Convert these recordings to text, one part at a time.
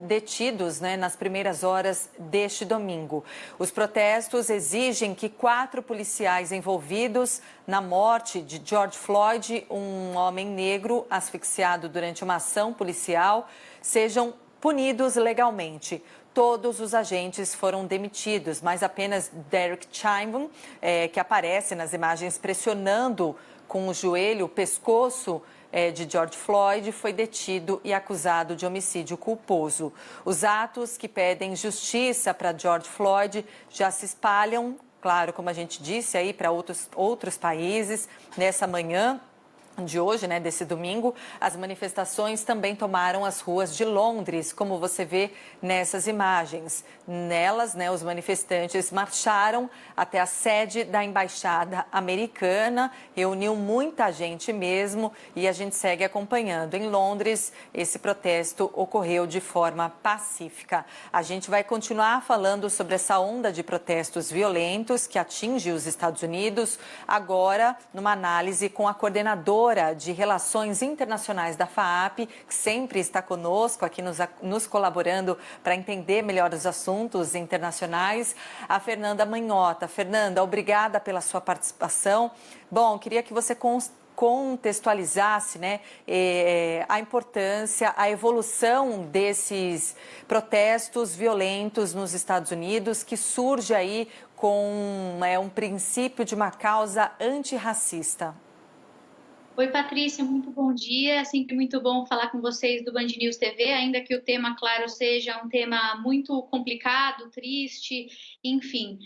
detidos, nas primeiras horas deste domingo. Os protestos exigem que 4 policiais envolvidos na morte de George Floyd, um homem negro asfixiado durante uma ação policial, sejam punidos legalmente. Todos os agentes foram demitidos, mas apenas Derek Chauvin, que aparece nas imagens pressionando com o joelho o pescoço de George Floyd, foi detido e acusado de homicídio culposo. Os atos que pedem justiça para George Floyd já se espalham, claro, como a gente disse, aí para outros países. Nessa manhã de hoje, desse domingo, as manifestações também tomaram as ruas de Londres, como você vê nessas imagens. Nelas, os manifestantes marcharam até a sede da embaixada americana, reuniu muita gente mesmo e a gente segue acompanhando. Em Londres, esse protesto ocorreu de forma pacífica. A gente vai continuar falando sobre essa onda de protestos violentos que atinge os Estados Unidos, agora numa análise com a coordenadora de Relações Internacionais da FAAP, que sempre está conosco aqui nos colaborando para entender melhor os assuntos internacionais, a Fernanda Manhota. Fernanda, obrigada pela sua participação. Bom, queria que você contextualizasse a importância, a evolução desses protestos violentos nos Estados Unidos, que surge aí com um princípio de uma causa antirracista. Oi, Patrícia, muito bom dia. É sempre muito bom falar com vocês do Band News TV, ainda que o tema, claro, seja um tema muito complicado, triste, enfim.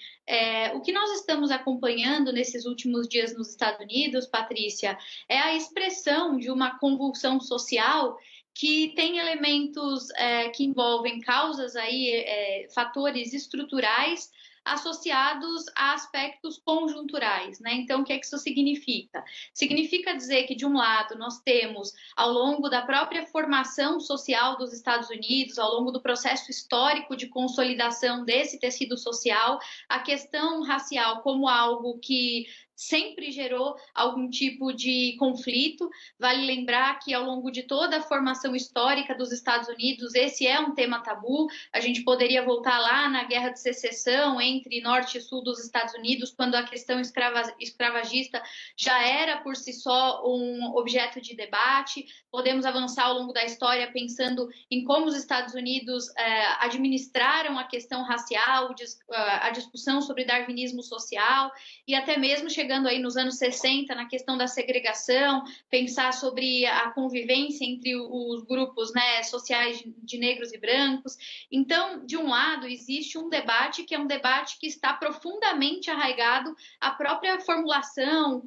O que nós estamos acompanhando nesses últimos dias nos Estados Unidos, Patrícia, é a expressão de uma convulsão social que tem elementos que envolvem causas aí, fatores estruturais associados a aspectos conjunturais, né? Então, o que é que isso significa? Significa dizer que, de um lado, nós temos, ao longo da própria formação social dos Estados Unidos, ao longo do processo histórico de consolidação desse tecido social, a questão racial como algo que sempre gerou algum tipo de conflito. Vale lembrar que, ao longo de toda a formação histórica dos Estados Unidos, esse é um tema tabu. A gente poderia voltar lá na Guerra de Secessão entre Norte e Sul dos Estados Unidos, quando a questão escravagista já era por si só um objeto de debate. Podemos avançar ao longo da história pensando em como os Estados Unidos administraram a questão racial, a discussão sobre darwinismo social, e até mesmo chegando aí nos anos 60 na questão da segregação, pensar sobre a convivência entre os grupos sociais de negros e brancos. Então, de um lado, existe um debate que é um debate que está profundamente arraigado à própria formulação,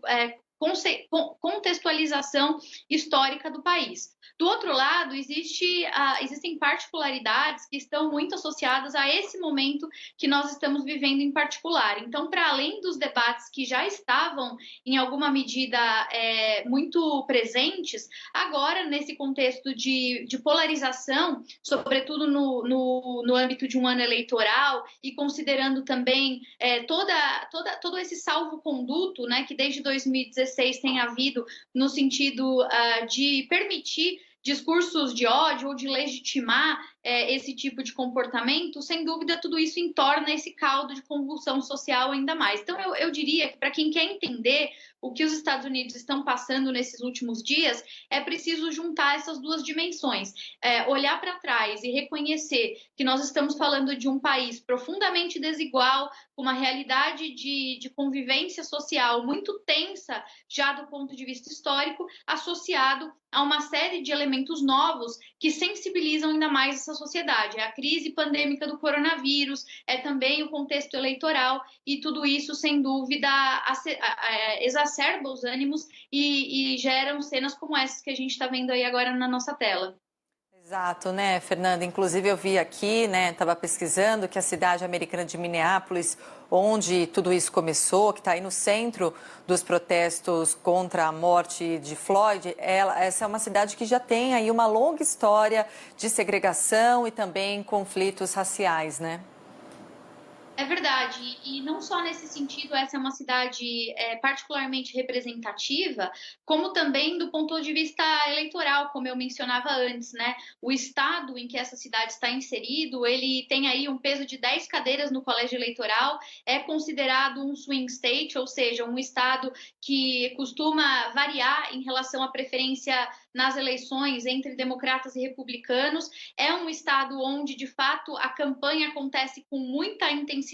contextualização histórica do país. Do outro lado, existem particularidades que estão muito associadas a esse momento que nós estamos vivendo em particular. Então, para além dos debates que já estavam, em alguma medida, muito presentes, agora, nesse contexto de polarização, sobretudo no âmbito de um ano eleitoral, e considerando também todo esse salvo-conduto, que desde 2016 tem havido no sentido de permitir discursos de ódio ou de legitimar esse tipo de comportamento, sem dúvida tudo isso entorna esse caldo de convulsão social ainda mais. Então eu diria que, para quem quer entender o que os Estados Unidos estão passando nesses últimos dias, é preciso juntar essas duas dimensões, olhar para trás e reconhecer que nós estamos falando de um país profundamente desigual, com uma realidade de convivência social muito tensa, já do ponto de vista histórico, associado a uma série de elementos novos que sensibilizam ainda mais essa sociedade. É a crise pandêmica do coronavírus, é também o contexto eleitoral, e tudo isso, sem dúvida, exacerba os ânimos e geram cenas como essas que a gente está vendo aí agora na nossa tela. Exato, Fernanda? Inclusive eu vi aqui, estava pesquisando que a cidade americana de Minneapolis, onde tudo isso começou, que está aí no centro dos protestos contra a morte de Floyd, essa é uma cidade que já tem aí uma longa história de segregação e também conflitos raciais, É verdade, e não só nesse sentido, essa é uma cidade particularmente representativa, como também do ponto de vista eleitoral, como eu mencionava antes, né? O estado em que essa cidade está inserido, ele tem aí um peso de 10 cadeiras no colégio eleitoral, é considerado um swing state, ou seja, um estado que costuma variar em relação à preferência nas eleições entre democratas e republicanos. É um estado onde, de fato, a campanha acontece com muita intensidade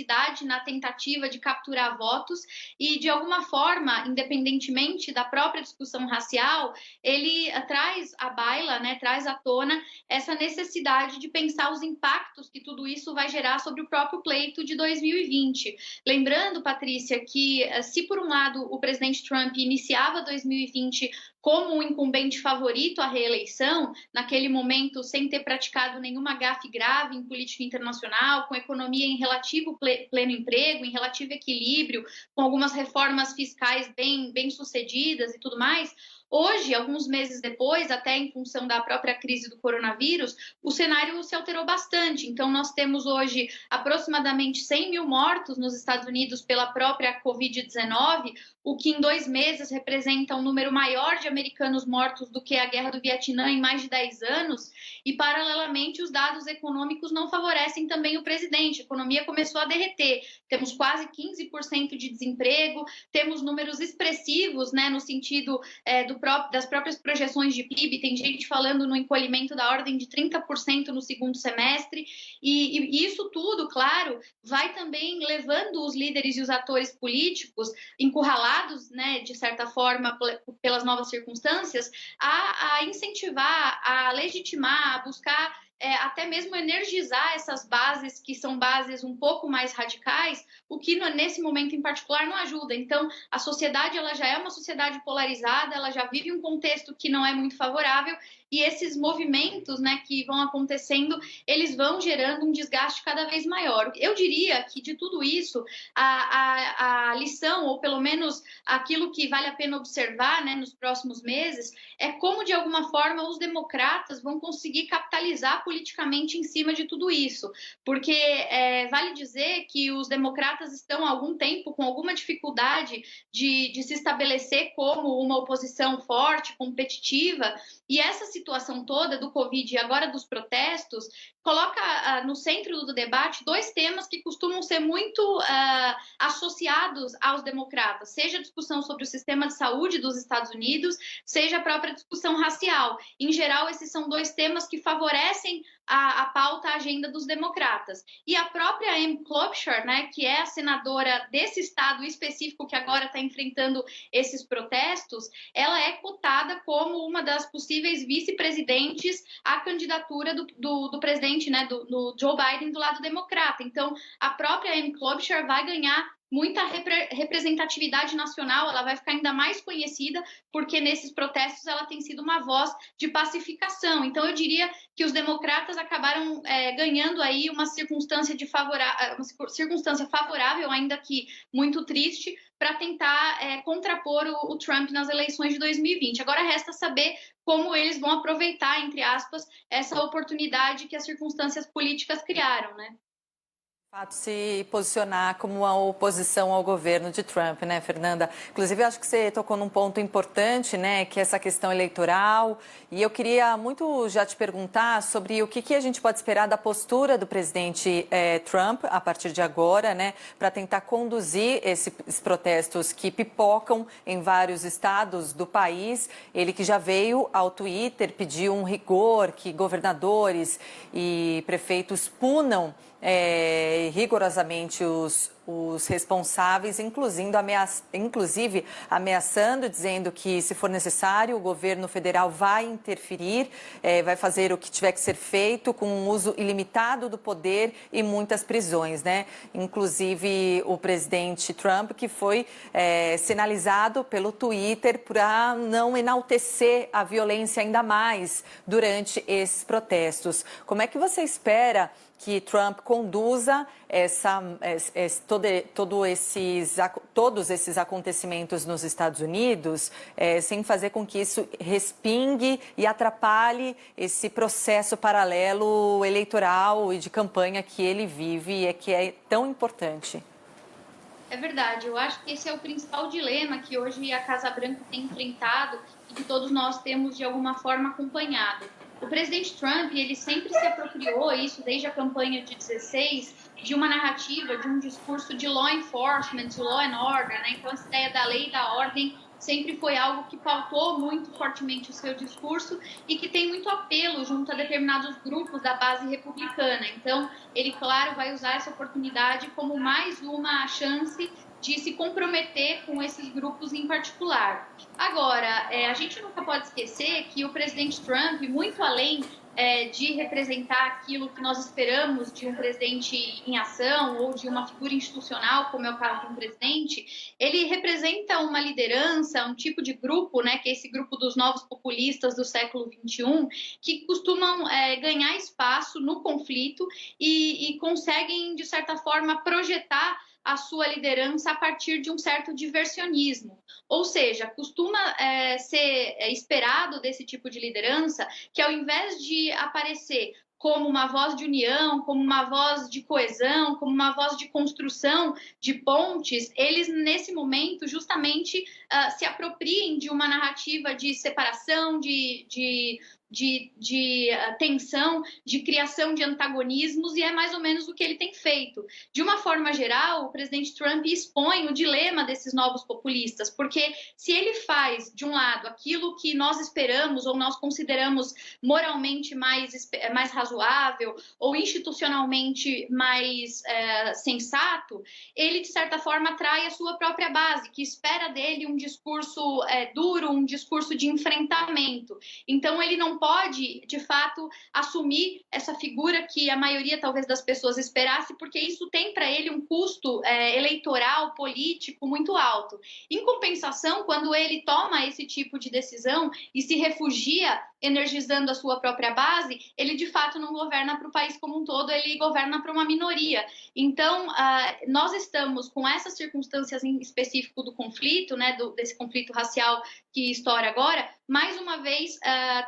na tentativa de capturar votos e, de alguma forma, independentemente da própria discussão racial, ele traz à baila, né, traz à tona essa necessidade de pensar os impactos que tudo isso vai gerar sobre o próprio pleito de 2020. Lembrando, Patrícia, que se por um lado o presidente Trump iniciava 2020 como um incumbente favorito à reeleição, naquele momento sem ter praticado nenhuma gafe grave em política internacional, com economia em relativo pleno emprego, em relativo equilíbrio, com algumas reformas fiscais bem sucedidas e tudo mais. Hoje, alguns meses depois, até em função da própria crise do coronavírus, o cenário se alterou bastante. Então, nós temos hoje aproximadamente 100 mil mortos nos Estados Unidos pela própria Covid-19, o que em 2 meses representa um número maior de americanos mortos do que a Guerra do Vietnã em mais de 10 anos. E, paralelamente, os dados econômicos não favorecem também o presidente. A economia começou a derreter. Temos quase 15% de desemprego, temos números expressivos, né, no sentido das próprias projeções de PIB, tem gente falando no encolhimento da ordem de 30% no segundo semestre, e isso tudo, claro, vai também levando os líderes e os atores políticos, encurralados, né, de certa forma, pelas novas circunstâncias, a incentivar, a legitimar, a buscar até mesmo energizar essas bases, que são bases um pouco mais radicais, o que nesse momento em particular não ajuda. Então, a sociedade ela já é uma sociedade polarizada, ela já vive um contexto que não é muito favorável, e esses movimentos, né, que vão acontecendo, eles vão gerando um desgaste cada vez maior. Eu diria que de tudo isso, a lição, ou pelo menos aquilo que vale a pena observar, né, nos próximos meses, é como, de alguma forma, os democratas vão conseguir capitalizar politicamente em cima de tudo isso. Porque vale dizer que os democratas estão há algum tempo com alguma dificuldade de se estabelecer como uma oposição forte, competitiva, e essa situação toda do Covid e agora dos protestos coloca no centro do debate 2 temas que costumam ser muito associados aos democratas, seja a discussão sobre o sistema de saúde dos Estados Unidos, seja a própria discussão racial. Em geral, esses são 2 temas que favorecem a pauta, a agenda dos democratas. E a própria Amy Klobuchar, né, que é a senadora desse estado específico que agora está enfrentando esses protestos, ela é cotada como uma das possíveis vice-presidentes à candidatura do presidente, né, do Joe Biden do lado democrata. Então, a própria Amy Klobuchar vai ganhar muita representatividade nacional, ela vai ficar ainda mais conhecida, porque nesses protestos ela tem sido uma voz de pacificação. Então, eu diria que os democratas acabaram ganhando aí uma circunstância favorável, ainda que muito triste, para tentar contrapor o Trump nas eleições de 2020. Agora resta saber como eles vão aproveitar, entre aspas, essa oportunidade que as circunstâncias políticas criaram, né? Fato, se posicionar como uma oposição ao governo de Trump, né, Fernanda? Inclusive, eu acho que você tocou num ponto importante, né, que é essa questão eleitoral. E eu queria muito já te perguntar sobre o que a gente pode esperar da postura do presidente Trump a partir de agora, né, para tentar conduzir esses protestos que pipocam em vários estados do país. Ele que já veio ao Twitter, pediu um rigor, que governadores e prefeitos punam rigorosamente os responsáveis, inclusive ameaçando, dizendo que, se for necessário, o governo federal vai interferir, vai fazer o que tiver que ser feito com um uso ilimitado do poder e muitas prisões, né? Inclusive o presidente Trump, que foi sinalizado pelo Twitter para não enaltecer a violência ainda mais durante esses protestos. Como é que você espera que Trump conduza todos esses acontecimentos nos Estados Unidos, sem fazer com que isso respingue e atrapalhe esse processo paralelo eleitoral e de campanha que ele vive e que é tão importante. É verdade, eu acho que esse é o principal dilema que hoje a Casa Branca tem enfrentado e que todos nós temos de alguma forma acompanhado. O presidente Trump, ele sempre se apropriou, isso desde a campanha de 16, de uma narrativa, de um discurso de law enforcement, de law and order, né? Então essa ideia da lei e da ordem sempre foi algo que pautou muito fortemente o seu discurso e que tem muito apelo junto a determinados grupos da base republicana. Então, ele, claro, vai usar essa oportunidade como mais uma chance de se comprometer com esses grupos em particular. Agora, a gente nunca pode esquecer que o presidente Trump, muito além de representar aquilo que nós esperamos de um presidente em ação ou de uma figura institucional, como é o caso de um presidente, ele representa uma liderança, um tipo de grupo, né, que é esse grupo dos novos populistas do século XXI, que costumam ganhar espaço no conflito e conseguem, de certa forma, projetar a sua liderança a partir de um certo diversionismo. Ou seja, costuma ser esperado desse tipo de liderança que, ao invés de aparecer como uma voz de união, como uma voz de coesão, como uma voz de construção de pontes, eles, nesse momento, justamente se apropriem de uma narrativa de separação, de tensão, de criação de antagonismos, e é mais ou menos o que ele tem feito. De uma forma geral, o presidente Trump expõe o dilema desses novos populistas, porque se ele faz, de um lado, aquilo que nós esperamos ou nós consideramos moralmente mais razoável ou institucionalmente mais sensato, ele, de certa forma, atrai a sua própria base, que espera dele um discurso duro, um discurso de enfrentamento. Então, ele não pode, de fato, assumir essa figura que a maioria, talvez, das pessoas esperasse, porque isso tem para ele um custo eleitoral, político muito alto. Em compensação, quando ele toma esse tipo de decisão e se refugia energizando a sua própria base, ele, de fato, não governa para o país como um todo, ele governa para uma minoria. Então, nós estamos com essas circunstâncias em específico do conflito, né, desse conflito racial que estoura agora, mais uma vez,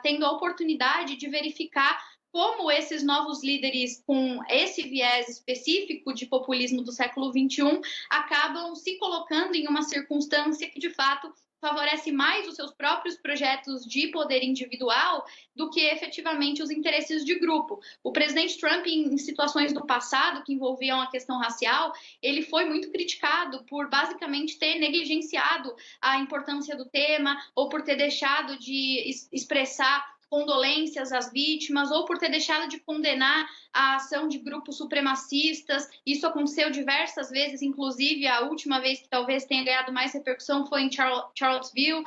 tendo a oportunidade de verificar como esses novos líderes com esse viés específico de populismo do século XXI acabam se colocando em uma circunstância que, de fato, favorece mais os seus próprios projetos de poder individual do que efetivamente os interesses de grupo. O presidente Trump, em situações do passado que envolviam a questão racial, ele foi muito criticado por basicamente ter negligenciado a importância do tema ou por ter deixado de expressar condolências às vítimas ou por ter deixado de condenar a ação de grupos supremacistas. Isso aconteceu diversas vezes, inclusive a última vez que talvez tenha ganhado mais repercussão foi em Charlottesville,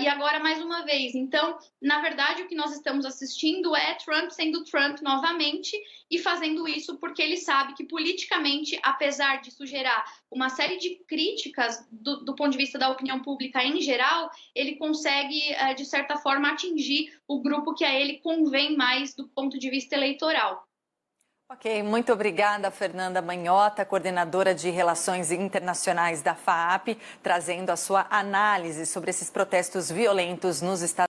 e agora mais uma vez. Então, na verdade, o que nós estamos assistindo é Trump sendo Trump novamente e fazendo isso porque ele sabe que politicamente, apesar disso gerar uma série de críticas do ponto de vista da opinião pública em geral, ele consegue, de certa forma, atingir o grupo que a ele convém mais do ponto de vista eleitoral. Ok, muito obrigada, Fernanda Manhota, coordenadora de Relações Internacionais da FAAP, trazendo a sua análise sobre esses protestos violentos nos Estados Unidos.